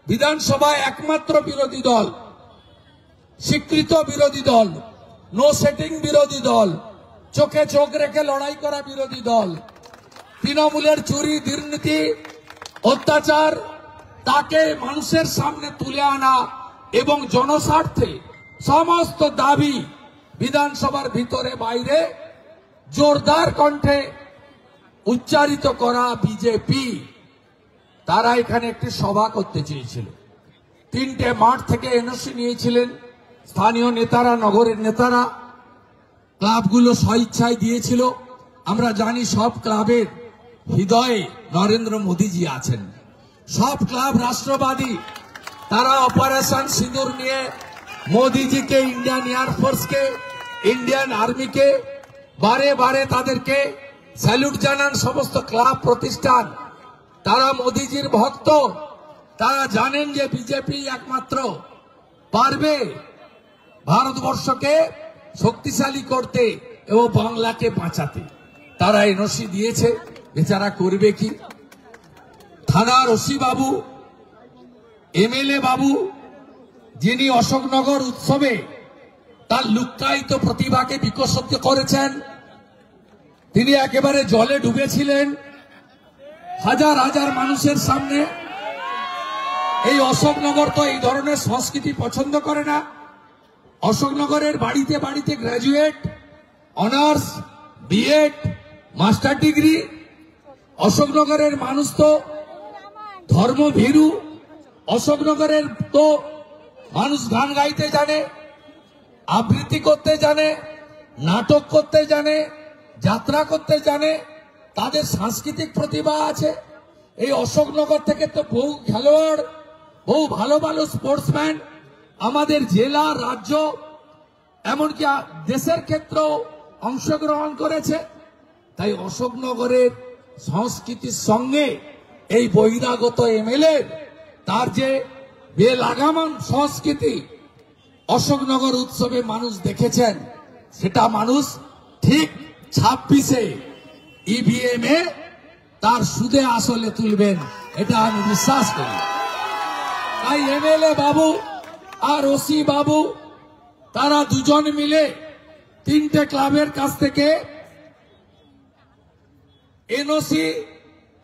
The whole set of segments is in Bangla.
বিধানসভায় একমাত্র বিরোধী দল, স্বীকৃত বিরোধী দল, নো সেটিং বিরোধী দল, চোখে চোখ রেখে লড়াই করা বিরোধী দল, তৃণমূলের চুরি দুর্নীতি অত্যাচার তাকে মানুষের সামনে তুলে আনা এবং জনস্বার্থে সমস্ত দাবি বিধানসভার ভিতরে বাইরে জোরদার কণ্ঠে উচ্চারিত করা বিজেপি, তারা এখানে একটি সভা করতে চেয়েছিল। 3টে মাঠ থেকে এনওসি নিয়েছিলেন স্থানীয় নেতারা, নগরের নেতারা, ক্লাবগুলো স্বইচ্ছায় দিয়েছিল। আমরা জানি সব ক্লাবের হৃদয়ে নরেন্দ্র মোদীজি আছেন, সব ক্লাব রাষ্ট্রবাদী। তারা অপারেশন সিঁদুর নিয়ে মোদীজিকে, ইন্ডিয়ান এয়ারফোর্সকে, ইন্ডিয়ান আর্মিকে বারে বারে তাদেরকে স্যালুট জানান সমস্ত ক্লাব প্রতিষ্ঠান। তারা মোদীজির ভক্ত, তারা জানেন যে বিজেপি একমাত্র পারবে ভারতবর্ষকে শক্তিশালী করতে এবং বাংলাকে বাঁচাতে। তারা এনওসি দিয়েছে, বেচারা করবে কি? থানার ওসি বাবু, এমএলএ বাবু, যিনি অশোকনগর উৎসবে তার লুক্কায়িত প্রতিভাকে বিকশিত করেছেন, তিনি একেবারে জলে ডুবেছিলেন হাজার হাজার মানুষের সামনে। এই অশোকনগর তো এই ধরনের সংস্কৃতি পছন্দ করে না। অশোকনগরের বাড়িতে বাড়িতে graduate, honours, BEd, master degree. অশোকনগরের মানুষ তো ধর্মভীরু। অশোকনগরের তো মানুষ গান গাইতে জানে, আবৃত্তি করতে জানে, নাটক করতে জানে, যাত্রা করতে জানে, তাদের সাংস্কৃতিক প্রতিভা আছে। এই অশোকনগর থেকে তো বহু খেলোয়াড়, বহু ভালো ভালো স্পোর্টসম্যান আমাদের জেলা, রাজ্য, এমনকি দেশের ক্ষেত্রেও অংশগ্রহণ করেছে। তাই অশোকনগরের সংস্কৃতির সঙ্গে এই বহিরাগত এমএলএ তার যে বেলাগাম সংস্কৃতি অশোকনগর উৎসবে মানুষ দেখেছেন, সেটা মানুষ ঠিক 26-এ ইভিএম এ তার সুদে আসলে তুলবেন, এটা আমি বিশ্বাস করি। তাই এমএলএ বাবু আর ওসি বাবু তারা দুজন মিলে 3টে ক্লাবের কাছ থেকে এনওসি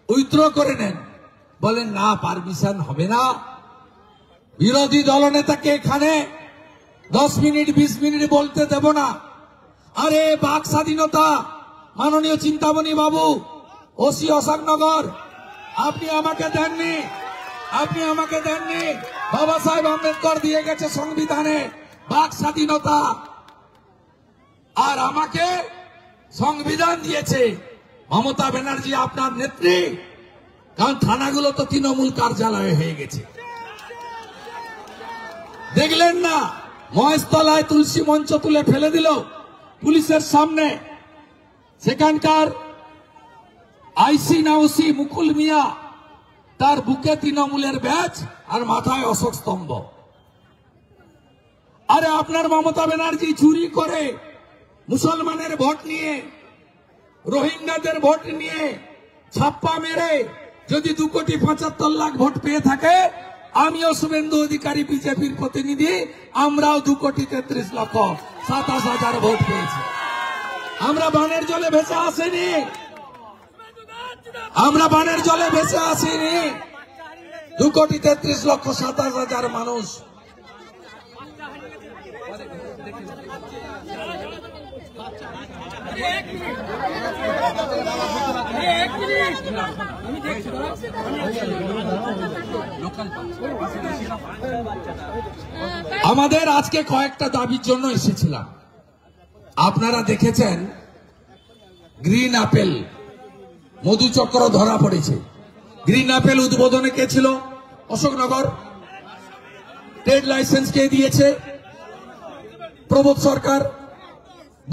উইথড্র করে নেন। বলেন না, পারমিশন হবে না। বিরোধী দলনেতাকে এখানে 10 মিনিট 20 মিনিট বলতে দেব না। আরে বাক স্বাধীনতা, মাননীয় চিন্তামণি বাবু, ওসি অশোকনগর, আপনি আমাকে দেননি, আপনি আমাকে দেননি। বাবা সাহেব আম্বেদকর দিয়ে গেছে সংবিধানে বাক স্বাধীনতা, আর আমাকে সংবিধান দিয়েছে মমতা ব্যানার্জি আপনার নেত্রী। কারণ থানাগুলো তো তৃণমূল কার্যালয় হয়ে গেছে। দেখলেন না, মহেশতলায় তুলসী মঞ্চ তুলে ফেলে দিল পুলিশের সামনে। সেখানকার আইসি না ওসি মুকুল মিয়া, তার বুকে তৃণমূলের ব্যাজ আর মাথায় অশোক স্তম্ভ। আরে আপনার মমতা ব্যানার্জি চুরি করে মুসলমানের ভোট নিয়ে, রোহিঙ্গাদের ভোট নিয়ে ছাপ্পা মেরে যদি 2,75,00,000 ভোট পেয়ে থাকে, আমিও শুভেন্দু অধিকারী বিজেপির প্রতিনিধি, আমরাও 2,33,27,000 ভোট পেয়েছি। আমরা বানের জলে ভেসে আসিনি, আমরা বানের জলে ভেসে আসিনি। 2,33,27,000 মানুষ। আমাদের আজকে কয়েকটা দাবির জন্য এসেছিলাম। আপনারা দেখেছেন গ্রিন আপেল মধুচক্র ধরা পড়েছে। গ্রিন আপেল উদ্বোধনে কে ছিল? অশোকনগর। ট্রেড লাইসেন্স কে দিয়েছে? প্রবোধ সরকার।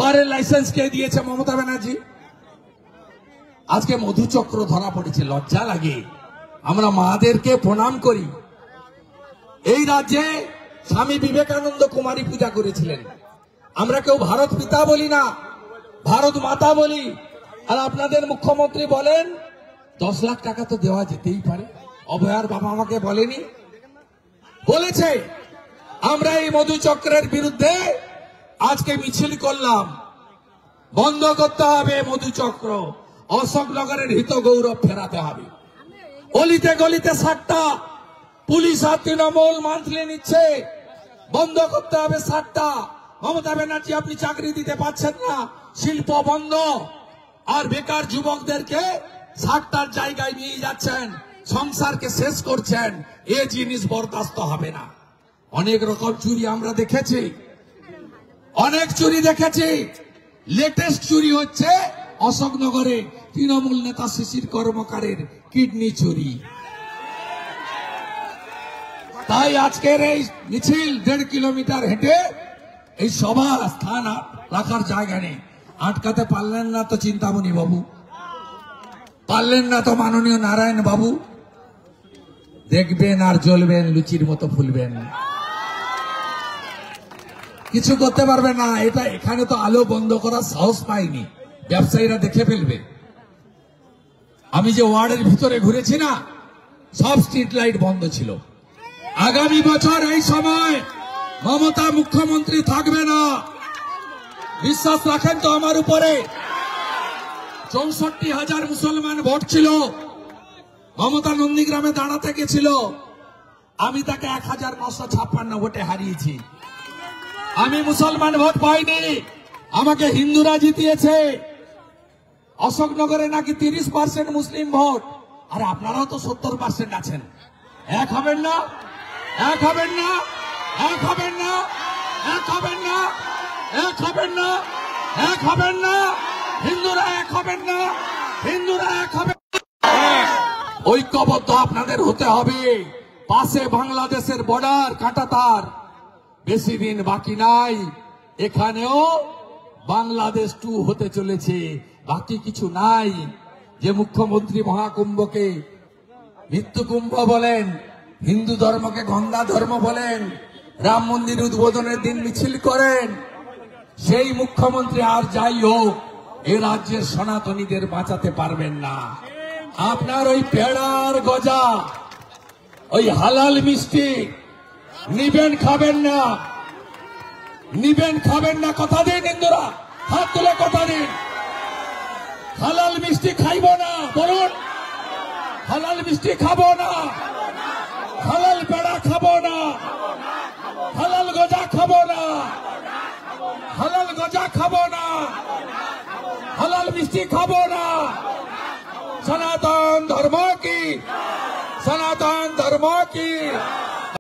বারের লাইসেন্স কে দিয়েছে? মমতা ব্যানার্জি। আজকে মধুচক্র ধরা পড়েছে, লজ্জা লাগে। আমরা মাদেরকে প্রণাম করি। এই রাজ্যে স্বামী বিবেকানন্দ কুমারী পূজা করেছিলেন। আমরা কেউ ভারত পিতা বলি না, ভারত মাতা বলি। আর আপনাদের মুখ্যমন্ত্রী বলেন 10 লাখ টাকা তো দেওয়া যেতেই পারে। অভয়ার বাবা আমাকে বলেনি বলেছে আমরা এই মধুচক্রের বিরুদ্ধে আজকে মিছিল করলাম, বন্ধ করতে হবে মধুচক্র, অশোকনগরের হিত গৌরব ফেরাতে হবে। অলিতে গলিতে 60টা পুলিশ আর তৃণমূল মান্থলি নিচ্ছে, বন্ধ করতে হবে 60টা। মমতা ব্যানার্জি আপনি চাকরি দিতে পারছেন না, শিল্প বন্ধ, আর বেকার যুবকদেরকে 60টার জায়গায় নিয়ে যাচ্ছেন, সংসারকে শেষ করছেন। এ জিনিস বরদাস্ত হবে না। অনেক রকম চুরি আমরা দেখেছি, অনেক চুরি দেখেছি। লেটেস্ট চুরি হচ্ছে অশোকনগরে তৃণমূল নেতা শিশির কর্মকারের কিডনি চুরি। তাই আজকের এই মিছিল 1.5 কিলোমিটার হেঁটে এই সভা স্থান রাখার জায়গা নেই। আটকাতে পারলেন না তো চিন্তামণি বাবু, পারলেন না তো মাননীয় নারায়ণ বাবু, দেখবেন আর জ্বলবেন, লুচির মতো ফুলবেন, কিছু করতে পারবে না। এটা এখানে তো আলো বন্ধ করার সাহস পাইনি, ব্যবসায়ীরা দেখে ফেলবে। আমি যে ওয়ার্ডের ভিতরে ঘুরেছি না, সব স্ট্রিট লাইট বন্ধ ছিল। আগামী বছর এই সময় মমতা মুখ্যমন্ত্রী থাকবে না, বিশ্বাস রাখেন তো আমার উপরে। 64,000 মুসলমান ভোট ছিল, মমতা নন্দীগ্রামে দাঁড়াতে গেছিল, আমি তাকে 1956 ভোটে হারিয়েছি। আমি মুসলমান ভোট পাইনি, আমাকে হিন্দুরা জিতিয়েছে। অশোকনগরে নাকি 30% মুসলিম ভোট, আর আপনারাও তো 70% আছেন। এক হবেন না, এক হবেন না, এক হবেন না, এক হবেন না, এক হবেন না, এক হবেন না, হিন্দুরা এক হবেন না, হিন্দুরা এক হবেন না। ঐক্যবদ্ধ আপনাদের হতে হবে। পাশে বাংলাদেশের বর্ডার, কাঁটাতার, বেশি দিন বাকি নাই। এখানেও বাংলাদেশ 2 হতে চলেছে, বাকি কিছু নাই। যে মুখ্যমন্ত্রী মহাকুম্ভকে মৃত্যু কুম্ভ বলেন, হিন্দু ধর্মকে গঙ্গা ধর্ম বলেন, রাম মন্দির উদ্বোধনের দিন মিছিল করেন, সেই মুখ্যমন্ত্রী আর যাই হোক এ রাজ্যের সনাতনীদের বাঁচাতে পারবেন না। আপনার ওই পেড়ার গজা, ওই হালাল মিষ্টি নিবেন, খাবেন না, নিবেন খাবেন না, কথা দিন। হিন্দুরা হাত তুলে কথা দিন, হালাল মিষ্টি খাইব না, বলুন হালাল মিষ্টি খাবো না, হালাল পেড়া খাবো না, হালাল গজা খাবো না, হালাল গজা খাবো না, হালাল মিষ্টি খাবো না। সনাতন ধর্ম কি, সনাতন ধর্ম কি।